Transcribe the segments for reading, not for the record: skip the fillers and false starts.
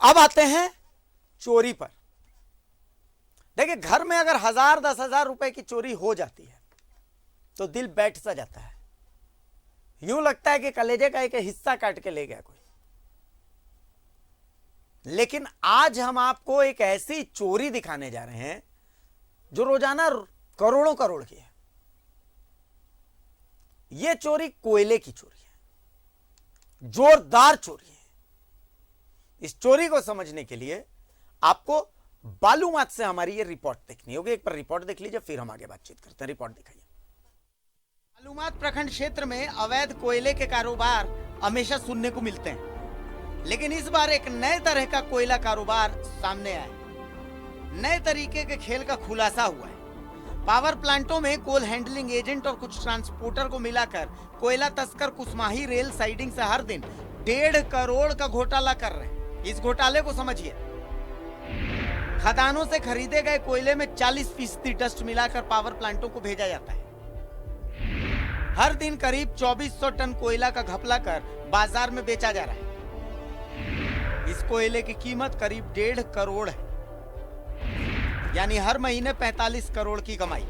अब आते हैं चोरी पर। देखिए, घर में अगर 1000 10,000 रुपए की चोरी हो जाती है तो दिल बैठ सा जाता है, यूं लगता है कि कलेजे का एक हिस्सा काट के ले गया कोई। लेकिन आज हम आपको एक ऐसी चोरी दिखाने जा रहे हैं जो रोजाना करोड़ों करोड़ की है। यह चोरी कोयले की चोरी है, जोरदार चोरी है। इस चोरी को समझने के लिए आपको बालूमाथ से हमारी ये रिपोर्ट देखनी होगी। एक बार रिपोर्ट देख लीजिए, फिर हम आगे बातचीत करते हैं। रिपोर्ट दिखाइए। बालूमाथ प्रखंड क्षेत्र में अवैध कोयले के कारोबार हमेशा सुनने को मिलते हैं, लेकिन इस बार एक नए तरह का कोयला कारोबार सामने आया है। नए तरीके के खेल का खुलासा हुआ है। पावर प्लांटों में कोल हैंडलिंग एजेंट और कुछ ट्रांसपोर्टर को मिलाकर कोयला तस्कर कुसमाही रेल साइडिंग से हर दिन 1.5 करोड़ का घोटाला कर रहे हैं। इस घोटाले को समझिए। खदानों से खरीदे गए कोयले में 40% डस्ट मिलाकर पावर प्लांटों को भेजा जाता है। हर दिन करीब 2400 टन कोयला का घपला कर बाजार में बेचा जा रहा है। इस कोयले की कीमत करीब 1.5 करोड़ है, यानी हर महीने 45 करोड़ की कमाई।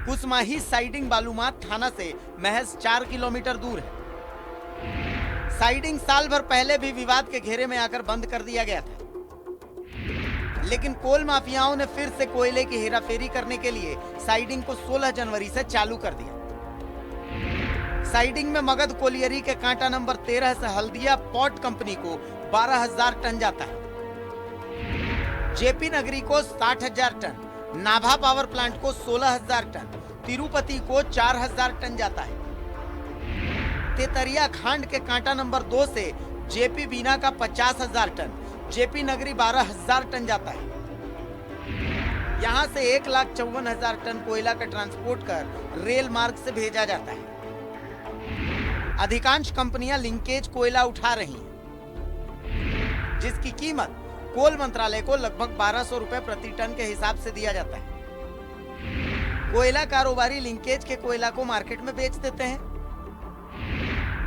कुसमाही साइडिंग बालूमाथ थाना से महज 4 किलोमीटर दूर है। साइडिंग साल भर पहले भी विवाद के घेरे में आकर बंद कर दिया गया था, लेकिन कोल माफियाओं ने फिर से कोयले की हेराफेरी करने के लिए साइडिंग को 16 जनवरी से चालू कर दिया। साइडिंग में मगध कोलियरी के कांटा नंबर 13 से हल्दिया पोर्ट कंपनी को 12,000 टन जाता है। जेपी नगरी को 60,000 टन, नाभा पावर प्लांट को 16,000 टन, तिरुपति को 4,000 टन जाता है। तेतरिया खांड के कांटा नंबर 2 से जेपी बीना का 50,000 टन, जेपी नगरी 12,000 टन जाता है। यहां से 1,54,000 टन कोयला का ट्रांसपोर्ट कर रेल मार्ग से भेजा जाता है। अधिकांश कंपनियां लिंकेज कोयला उठा रही हैं, जिसकी कीमत कोल मंत्रालय को लगभग 1200 रुपए प्रति टन के हिसाब से दिया जाता है। कोयला कारोबारी लिंकेज के कोयला को मार्केट में बेच देते हैं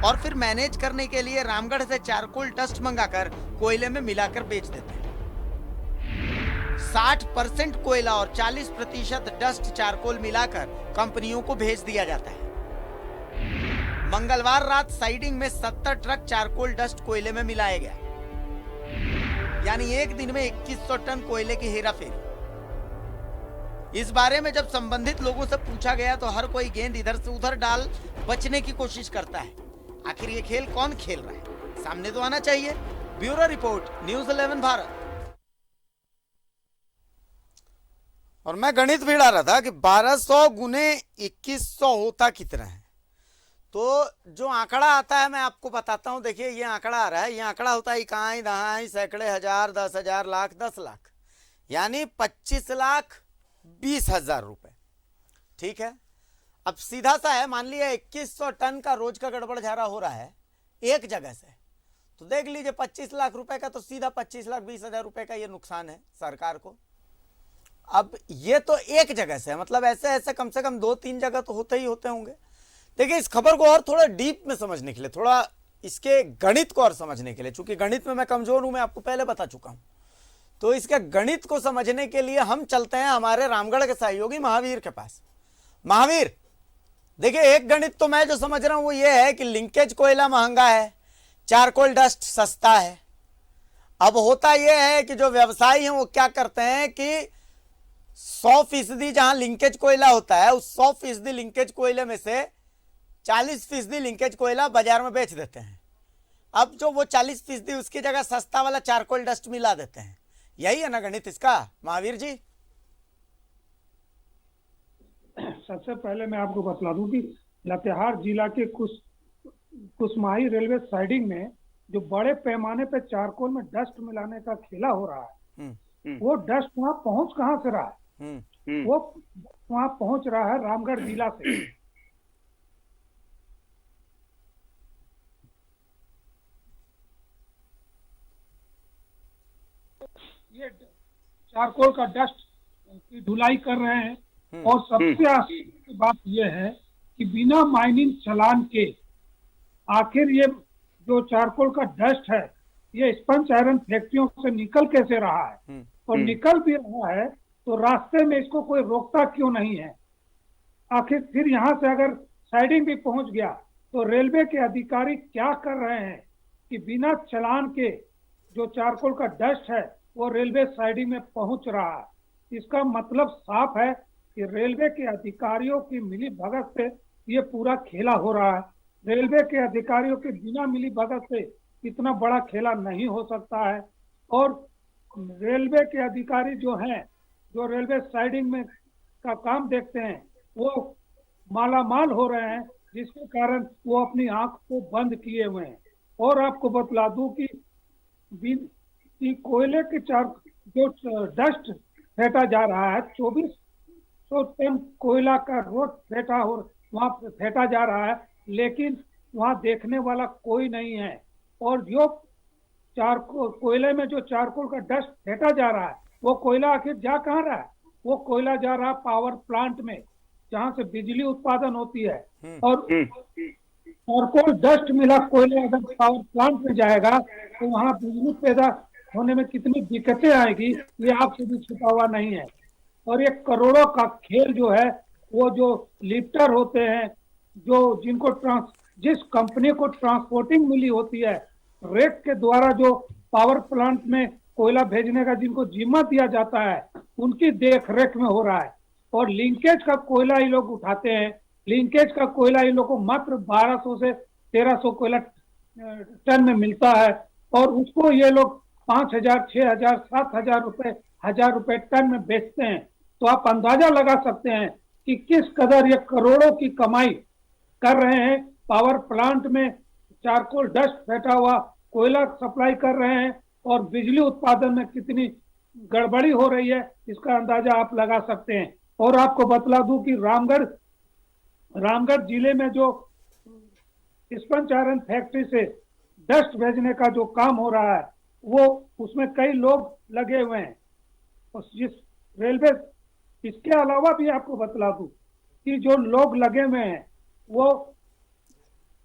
और फिर मैनेज करने के लिए रामगढ़ से चारकोल डस्ट मंगाकर कोयले में मिलाकर बेच देते हैं। 60% कोयला और 40% डस्ट चारकोल मिलाकर कंपनियों को भेज दिया जाता है। मंगलवार रात साइडिंग में 70 ट्रक चारकोल डस्ट कोयले में मिलाया गया, यानी एक दिन में 2100 टन कोयले की हेराफेरी। इस बारे में जब संबंधित लोगों से पूछा गया तो हर कोई गेंद इधर से उधर डाल बचने की कोशिश करता है। आखिर ये खेल कौन खेल रहा है, सामने तो आना चाहिए। Bureau report, news 11 Bharat. और मैं गणित भिड़ा रहा था कि 1200 गुने 2100 होता कितना है। तो जो आंकड़ा आता है मैं आपको बताता हूं। देखिए, ये आंकड़ा आ रहा है। ये आंकड़ा होता है इकाई, दहाई, सैकड़े, हजार, 10,000, लाख, 10 लाख, यानी 25,20,000 रुपए। ठीक है, अब सीधा सा है, मान लिया 2100 टन का रोज का गड़बड़ झारा हो रहा है एक जगह से, तो देख लीजिए 25 लाख रुपए का तो सीधा 25,20,000 रुपए का ये नुकसान है सरकार को। अब ये तो एक जगह से है, मतलब ऐसे ऐसे कम से कम 2-3 जगह तो होते ही होते होंगे। देखिए, इस खबर को और थोड़ा डीप में समझने के लिए, थोड़ा इसके गणित को और समझने के लिए, चूंकि गणित में मैं कमजोर हूं, मैं आपको पहले बता चुका हूं, तो इसके गणित को समझने के लिए हम चलते हैं हमारे रामगढ़ के सहयोगी महावीर के पास। महावीर, देखिए, एक गणित तो मैं जो समझ रहा हूं वो ये है कि लिंकेज कोयला महंगा है, चारकोल डस्ट सस्ता है। अब होता यह है कि जो व्यवसायी हैं वो क्या करते हैं कि 100% जहां लिंकेज कोयला होता है, उस 100% लिंकेज कोयले में से 40% लिंकेज कोयला बाजार में बेच देते हैं। अब जो वो 40% उसकी जगह सस्ता वाला चारकोल डस्ट मिला देते हैं। यही है ना गणित इसका, महावीर जी? सबसे पहले मैं आपको बतला दूं कि लातेहार जिला के कुसमाही रेलवे साइडिंग में जो बड़े पैमाने पे चारकोल में डस्ट मिलाने का खेला हो रहा है, वो डस्ट वहां पहुंच कहां से रहा है? वो वहां पहुंच रहा है रामगढ़ जिला से। ये चारकोल का डस्ट की ढुलाई कर रहे हैं। और सबसे आश्चर्य की बात यह है कि बिना माइनिंग चालान के आखिर ये जो चारकोल का डस्ट है ये स्पंज आयरन फैक्ट्रियों से निकल कैसे रहा है, और निकल भी रहा है तो रास्ते में इसको कोई रोकता क्यों नहीं है। आखिर फिर यहाँ से अगर साइडिंग भी पहुंच गया तो रेलवे के अधिकारी क्या कर रहे हैं कि बिना चालान के जो चारकोल का डस्ट है वो रेलवे साइडिंग में पहुंच रहा है। इसका मतलब साफ है कि रेलवे के अधिकारियों की मिली भगत से ये पूरा खेला हो रहा है। रेलवे के अधिकारियों के बिना मिली भगत से इतना बड़ा खेला नहीं हो सकता है। और रेलवे के अधिकारी जो हैं, जो रेलवे साइडिंग में का काम देखते हैं, वो मालामाल हो रहे हैं, जिसके कारण वो अपनी आंख को बंद किए हुए हैं। और आपको बतला दूं कि कोयले के जो डस्ट फेंटा जा रहा है, 2400 टन कोयला का रोज वहां फेंटा जा रहा है, लेकिन वहां देखने वाला कोई नहीं है। और जो कोयले में जो चारकोल का डस्ट फेंटा जा रहा है, वो कोयला आखिर जा कहाँ रहा है? वो कोयला जा रहा है पावर प्लांट में, जहां से बिजली उत्पादन होती है। और चारकोल डस्ट मिला कोयला अगर पावर प्लांट में जाएगा तो वहां बिजली पैदा होने में कितनी दिक्कतें आएगी, ये आपसे भी छुपा हुआ नहीं है। और ये करोड़ों का खेल जो है, वो जो लिफ्टर होते हैं, जो जिस कंपनी को ट्रांसपोर्टिंग मिली होती है, रेक के द्वारा जो पावर प्लांट में कोयला भेजने का जिनको जिम्मा दिया जाता है, उनकी देख रेख में हो रहा है। और लिंकेज का कोयला ये लोग उठाते हैं। लिंकेज का कोयला इन लोगों को मात्र 1200 से 1300 कोयला टन में मिलता है, और उसको ये लोग 5000, 6000, 7000 1000 रुपए टन में बेचते हैं। तो आप अंदाजा लगा सकते हैं कि किस कदर ये करोड़ों की कमाई कर रहे हैं। पावर प्लांट में चारकोल डस्ट फेंटा हुआ कोयला सप्लाई कर रहे हैं, और बिजली उत्पादन में कितनी गड़बड़ी हो रही है, इसका अंदाजा आप लगा सकते हैं। और आपको बतला दूं कि रामगढ़ जिले में जो स्पंज आयरन फैक्ट्री से डस्ट भेजने का जो काम हो रहा है, वो उसमें कई लोग लगे हुए हैं। और जिस रेलवे, इसके अलावा भी आपको बतला दूं कि जो लोग लगे हुए हैं, वो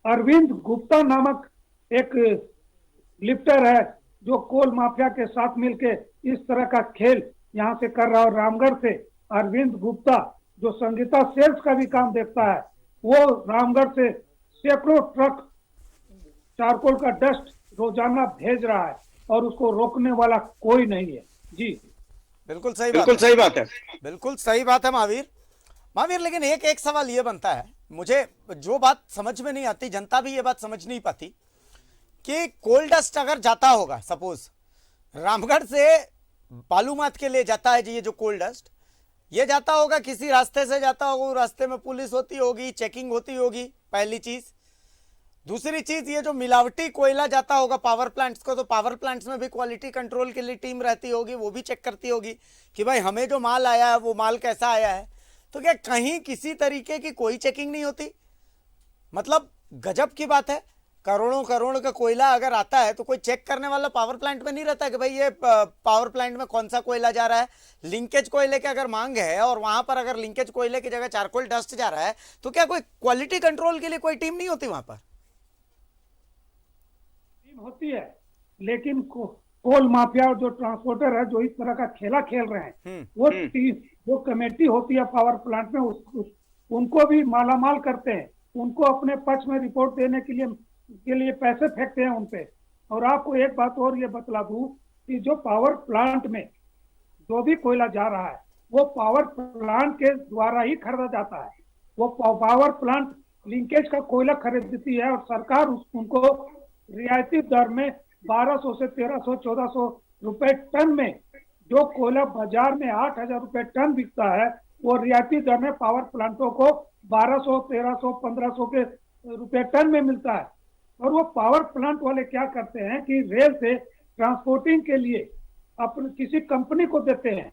अरविंद गुप्ता नामक एक लिफ्टर है, जो कोल माफिया के साथ मिलके इस तरह का खेल यहाँ से कर रहा है। और रामगढ़ से अरविंद गुप्ता, जो संगीता सेल्स का भी काम देखता है, वो रामगढ़ से सैकड़ों ट्रक चारकोल का डस्ट रोजाना भेज रहा है, और उसको रोकने वाला कोई नहीं है। जी बिल्कुल सही बात है। बिल्कुल सही बात है महावीर, लेकिन एक सवाल ये बनता है, मुझे जो बात समझ में नहीं आती, जनता भी ये बात समझ नहीं पाती कि कोल डस्ट अगर जाता होगा, सपोज रामगढ़ से बालूमाथ के लिए जाता है जी, ये जो कोल डस्ट ये जाता होगा, किसी रास्ते से जाता होगा, रास्ते में पुलिस होती होगी, चेकिंग होती होगी, पहली चीज। दूसरी चीज, ये जो मिलावटी कोयला जाता होगा पावर प्लांट्स को, तो पावर प्लांट्स में भी क्वालिटी कंट्रोल के लिए टीम रहती होगी, वो भी चेक करती होगी कि भाई हमें जो माल आया है वो माल कैसा आया है। तो क्या कहीं किसी तरीके की कोई चेकिंग नहीं होती? मतलब गजब की बात है, करोड़ों का कोयला अगर आता है तो कोई चेक करने वाला पावर प्लांट में नहीं रहता कि भाई ये पावर प्लांट में कौन सा कोयला जा रहा है। लिंकेज कोयले की अगर मांग है और वहां पर अगर लिंकेज कोयले की जगह चारकोल डस्ट जा रहा है, तो क्या कोई क्वालिटी कंट्रोल के लिए कोई टीम नहीं होती वहां पर? टीम होती है, लेकिन कोल माफिया और जो ट्रांसपोर्टर है, जो इस तरह का खेला खेल रहे हैं, वो टीम, जो कमेटी होती है पावर प्लांट में, उनको भी मालामाल करते हैं, उनको अपने पक्ष में रिपोर्ट देने के लिए पैसे फेंकते हैं उनपे। और आपको एक बात और ये बतला दूं कि जो पावर प्लांट में जो भी कोयला जा रहा है, वो पावर प्लांट के द्वारा ही खरीदा जाता है। वो पावर प्लांट लिंकेज का कोयला खरीदती है, और सरकार उनको रियायती दर में 1200 से 1300, 1400 रुपए टन में, जो कोयला बाजार में 8000 रुपए टन बिकता है, वो रियायती दर में पावर प्लांटों को 1200, 1300, 1500 के रुपए टन में मिलता है। और वो पावर प्लांट वाले क्या करते हैं कि रेल से ट्रांसपोर्टिंग के लिए अपने किसी कंपनी को देते हैं,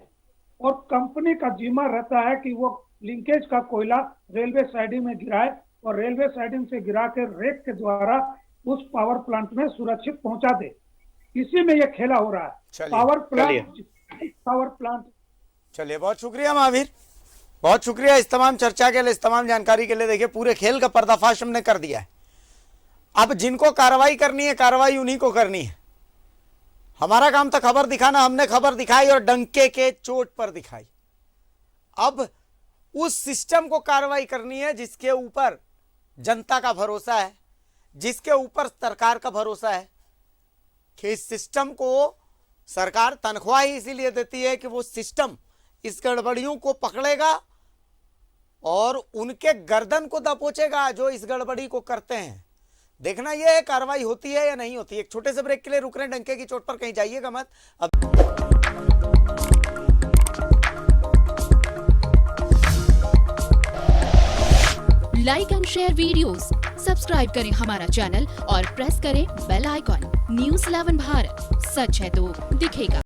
और कंपनी का जिम्मा रहता है कि वो लिंकेज का कोयला रेलवे साइडिंग में गिराए, और रेलवे साइडिंग से गिरा के रेक के द्वारा उस पावर प्लांट में सुरक्षित पहुंचा दे। इसी में ये खेला हो रहा है। Power plant. चलिए, बहुत शुक्रिया महावीर, बहुत शुक्रिया इस तमाम चर्चा के लिए, इस तमाम जानकारी के लिए। देखिए, पूरे खेल का पर्दाफाश हमने कर दिया है। अब जिनको कार्रवाई करनी है, कार्रवाई उन्हीं को करनी है। हमारा काम था खबर दिखाना, हमने खबर दिखाई और डंके के चोट पर दिखाई। अब उस सिस्टम को कार्रवाई करनी है जिसके ऊपर जनता का भरोसा है, जिसके ऊपर सरकार का भरोसा है कि इस सिस्टम को सरकार तनख्वाह ही इसीलिए देती है कि वो सिस्टम इस गड़बड़ियों को पकड़ेगा और उनके गर्दन को दबोचेगा जो इस गड़बड़ी को करते हैं। देखना यह है कार्रवाई होती है या नहीं होती। एक छोटे से ब्रेक के लिए रुक रहे हैं, डंके की चोट पर कहीं जाइएगा मत। Like and share videos, subscribe करें हमारा चैनल और प्रेस करें बेल आइकॉन। न्यूज़ 11 भारत, सच है तो दिखेगा।